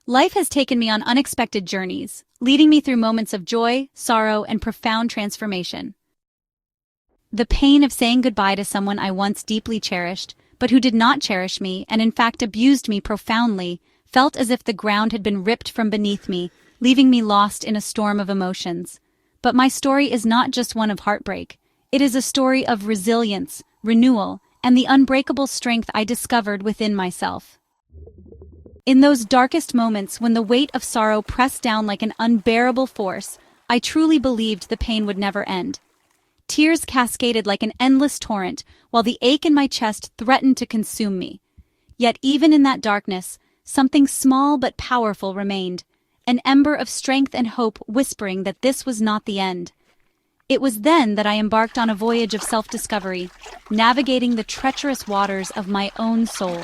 Life has taken me on unexpected journeys, leading me through moments of joy, sorrow, and profound transformation. The pain of saying goodbye to someone I once deeply cherished, but who did not cherish me and in fact abused me profoundly, felt as if the ground had been ripped from beneath me, leaving me lost in a storm of emotions. But my story is not just one of heartbreak. It is a story of resilience, renewal, and the unbreakable strength I discovered within myself. In those darkest moments when the weight of sorrow pressed down like an unbearable force, I truly believed the pain would never end. Tears cascaded like an endless torrent, while the ache in my chest threatened to consume me. Yet even in that darkness, something small but powerful remained, an ember of strength and hope whispering that this was not the end. It was then that I embarked on a voyage of self-discovery, navigating the treacherous waters of my own soul.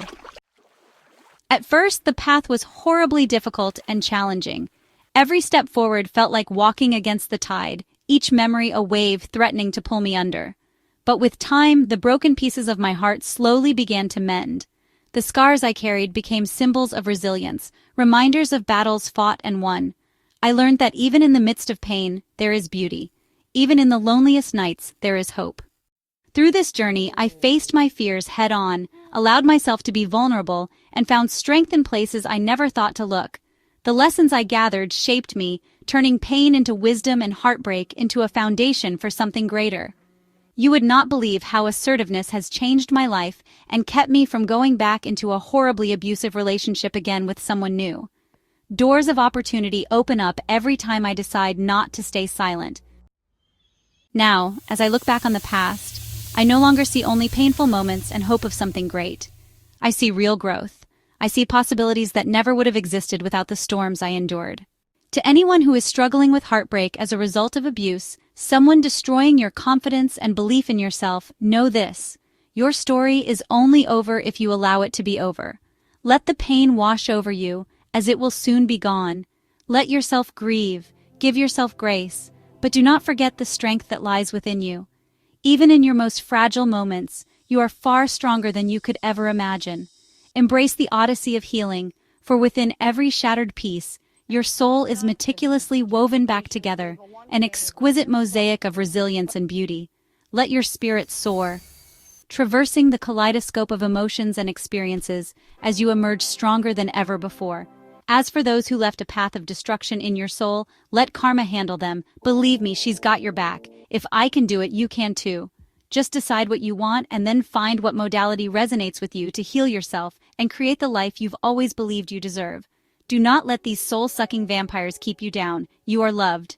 At first, the path was horribly difficult and challenging. Every step forward felt like walking against the tide, each memory a wave threatening to pull me under. But with time, the broken pieces of my heart slowly began to mend. The scars I carried became symbols of resilience, reminders of battles fought and won. I learned that even in the midst of pain, there is beauty. Even in the loneliest nights, there is hope. Through this journey, I faced my fears head-on, allowed myself to be vulnerable, and found strength in places I never thought to look. The lessons I gathered shaped me, turning pain into wisdom and heartbreak into a foundation for something greater. You would not believe how assertiveness has changed my life and kept me from going back into a horribly abusive relationship again with someone new. Doors of opportunity open up every time I decide not to stay silent. Now, as I look back on the past, I no longer see only painful moments and hope of something great. I see real growth. I see possibilities that never would have existed without the storms I endured. To anyone who is struggling with heartbreak as a result of abuse, someone destroying your confidence and belief in yourself, know this: your story is only over if you allow it to be over. Let the pain wash over you, as it will soon be gone. Let yourself grieve, give yourself grace, but do not forget the strength that lies within you. Even in your most fragile moments, you are far stronger than you could ever imagine. Embrace the odyssey of healing, for within every shattered piece, your soul is meticulously woven back together, an exquisite mosaic of resilience and beauty. Let your spirit soar, traversing the kaleidoscope of emotions and experiences as you emerge stronger than ever before. As for those who left a path of destruction in your soul, let karma handle them. Believe me, she's got your back. If I can do it, you can too. Just decide what you want and then find what modality resonates with you to heal yourself and create the life you've always believed you deserve. Do not let these soul-sucking vampires keep you down. You are loved.